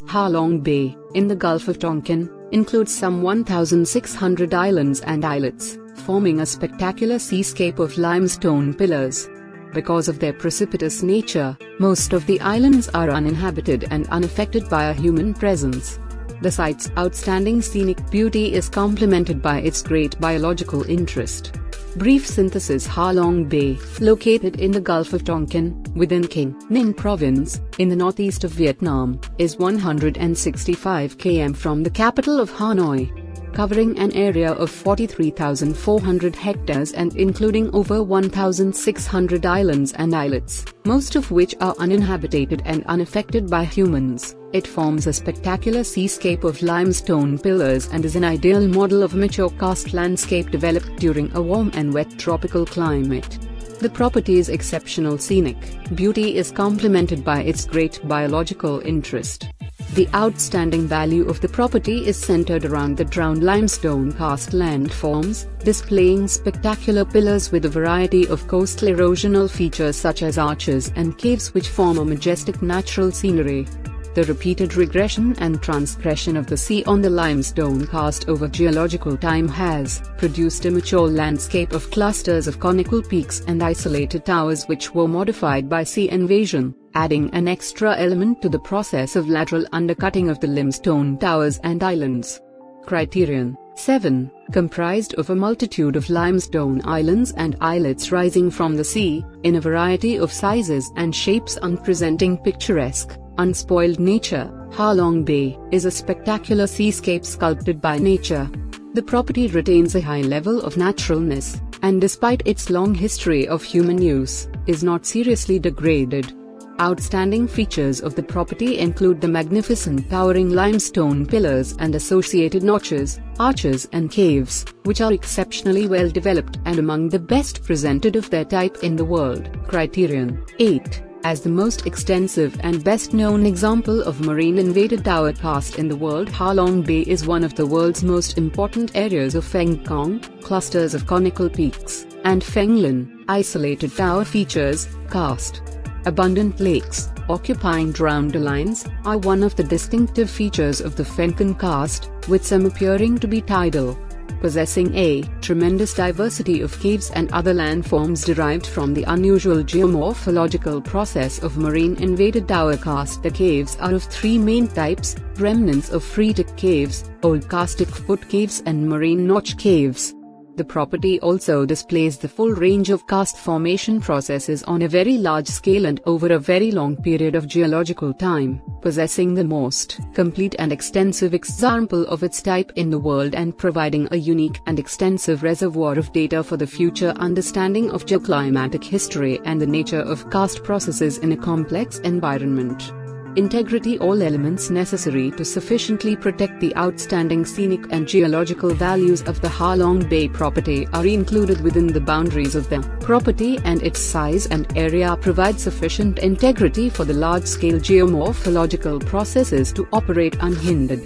Ha Long Bay, in the Gulf of Tonkin, includes some 1,600 islands and islets, forming a spectacular seascape of limestone pillars. Because of their precipitous nature, most of the islands are uninhabited and unaffected by a human presence. The site's outstanding scenic beauty is complemented by its great biological interest. Brief synthesis: Ha Long Bay, located in the Gulf of Tonkin, within Cung Ninh Province, in the northeast of Vietnam, is 165 km from the capital of Hanoi. Covering an area of 43,400 hectares and including over 1,600 islands and islets, most of which are uninhabited and unaffected by humans, it forms a spectacular seascape of limestone pillars and is an ideal model of a mature karst landscape developed during a warm and wet tropical climate. The property's exceptional scenic beauty is complemented by its great biological interest. The outstanding value of the property is centered around the drowned limestone karst landforms, displaying spectacular pillars with a variety of coastal erosional features such as arches and caves which form a majestic natural scenery. The repeated regression and transgression of the sea on the limestone karst over geological time has produced a mature landscape of clusters of conical peaks and isolated towers which were modified by sea invasion, adding an extra element to the process of lateral undercutting of the limestone towers and islands. Criterion 7. Comprised of a multitude of limestone islands and islets rising from the sea, in a variety of sizes and shapes and presenting picturesque, unspoiled nature, Ha Long Bay is a spectacular seascape sculpted by nature. The property retains a high level of naturalness, and despite its long history of human use, is not seriously degraded. Outstanding features of the property include the magnificent towering limestone pillars and associated notches, arches and caves, which are exceptionally well developed and among the best presented of their type in the world. Criterion 8. As the most extensive and best-known example of marine invaded tower karst in the world, Ha Long Bay is one of the world's most important areas of Feng Cong, clusters of conical peaks, and Feng Lin, isolated tower features, karst. Abundant lakes, occupying drowned lines, are one of the distinctive features of the Fenkan karst, with some appearing to be tidal. Possessing a tremendous diversity of caves and other landforms derived from the unusual geomorphological process of marine invaded tower karst. The caves are of three main types: remnants of phreatic caves, old karstic foot caves and marine notch caves. The property also displays the full range of karst formation processes on a very large scale and over a very long period of geological time, possessing the most complete and extensive example of its type in the world and providing a unique and extensive reservoir of data for the future understanding of geoclimatic history and the nature of karst processes in a complex environment. Integrity: all elements necessary to sufficiently protect the outstanding scenic and geological values of the Ha Long Bay property are included within the boundaries of the property, and its size and area provide sufficient integrity for the large-scale geomorphological processes to operate unhindered.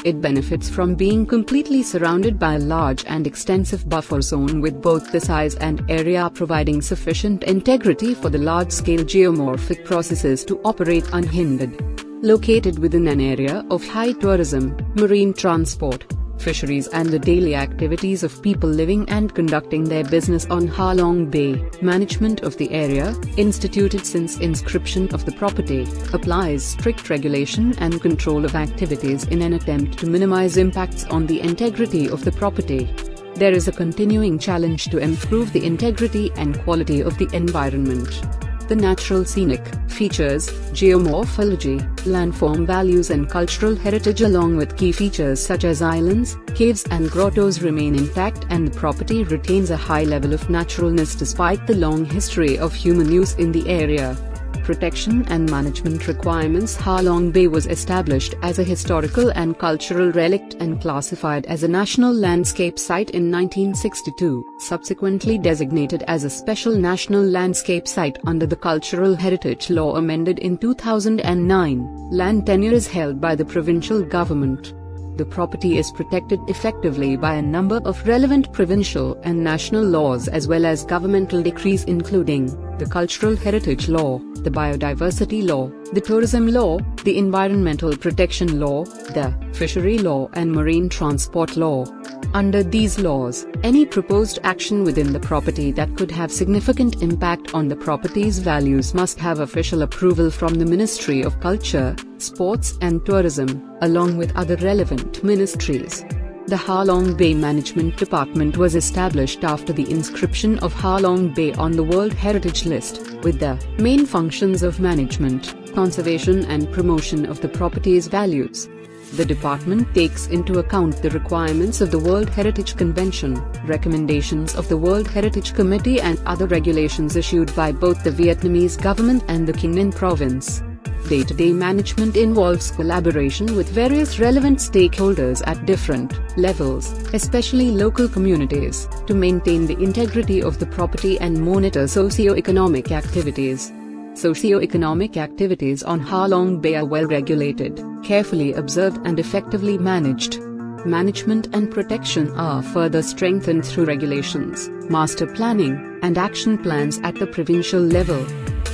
It benefits from being completely surrounded by a large and extensive buffer zone with both the size and area providing sufficient integrity for the large-scale geomorphic processes to operate unhindered. Located within an area of high tourism, marine transport, fisheries and the daily activities of people living and conducting their business on Ha Long Bay, management of the area, instituted since inscription of the property, applies strict regulation and control of activities in an attempt to minimize impacts on the integrity of the property. There is a continuing challenge to improve the integrity and quality of the environment. The natural scenic features, geomorphology, landform values and cultural heritage along with key features such as islands, caves and grottos remain intact, and the property retains a high level of naturalness despite the long history of human use in the area. Protection and management requirements: Ha Long Bay was established as a historical and cultural relict and classified as a National Landscape Site in 1962, subsequently designated as a Special National Landscape Site under the Cultural Heritage Law amended in 2009. Land tenure is held by the provincial government. The property is protected effectively by a number of relevant provincial and national laws as well as governmental decrees including the Cultural Heritage Law, the Biodiversity Law, the Tourism Law, the Environmental Protection Law, the Fishery Law and Marine Transport Law. Under these laws, any proposed action within the property that could have significant impact on the property's values must have official approval from the Ministry of Culture, Sports and Tourism, along with other relevant ministries. The Halong Bay Management Department was established after the inscription of Halong Bay on the World Heritage List, with the main functions of management, conservation and promotion of the property's values. The department takes into account the requirements of the World Heritage Convention, recommendations of the World Heritage Committee and other regulations issued by both the Vietnamese government and the Cung Ninh province. Day-to-day management involves collaboration with various relevant stakeholders at different levels, especially local communities, to maintain the integrity of the property and monitor socio-economic activities. Socio-economic activities on Halong Bay are well regulated, carefully observed and effectively managed. Management and protection are further strengthened through regulations, master planning, and action plans at the provincial level.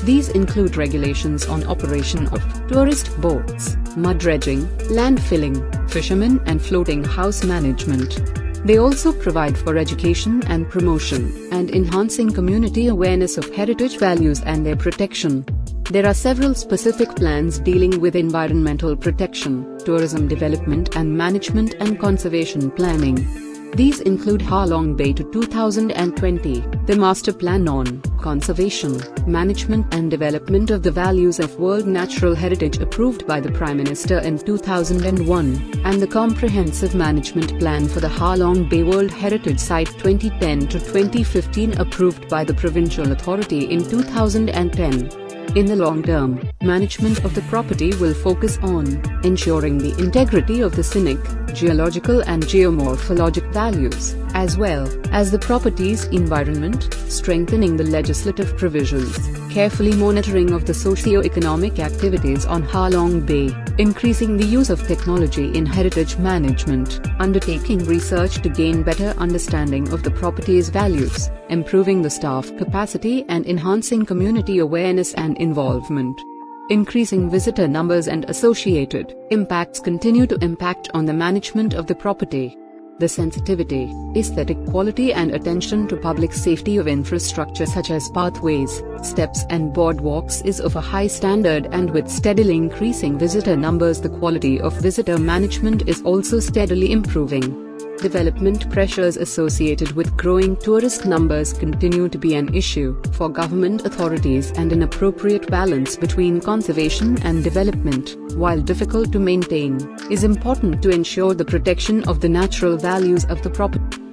These include regulations on operation of tourist boats, mud dredging, land filling, fishermen and floating house management. They also provide for education and promotion, and enhancing community awareness of heritage values and their protection. There are several specific plans dealing with environmental protection, tourism development and management and conservation planning. These include Halong Bay to 2020, the Master Plan on Conservation, Management and Development of the Values of World Natural Heritage approved by the Prime Minister in 2001, and the Comprehensive Management Plan for the Halong Bay World Heritage Site 2010 to 2015 approved by the Provincial Authority in 2010. In the long term, management of the property will focus on ensuring the integrity of the scenic, geological and geomorphologic values, as well as the property's environment, strengthening the legislative provisions, carefully monitoring of the socio-economic activities on Halong Bay, increasing the use of technology in heritage management, undertaking research to gain better understanding of the property's values, improving the staff capacity and enhancing community awareness and involvement. Increasing visitor numbers and associated impacts continue to impact on the management of the property. The sensitivity, aesthetic quality and attention to public safety of infrastructure such as pathways, steps and boardwalks is of a high standard, and with steadily increasing visitor numbers the quality of visitor management is also steadily improving. Development pressures associated with growing tourist numbers continue to be an issue for government authorities, and an appropriate balance between conservation and development, while difficult to maintain, is important to ensure the protection of the natural values of the property.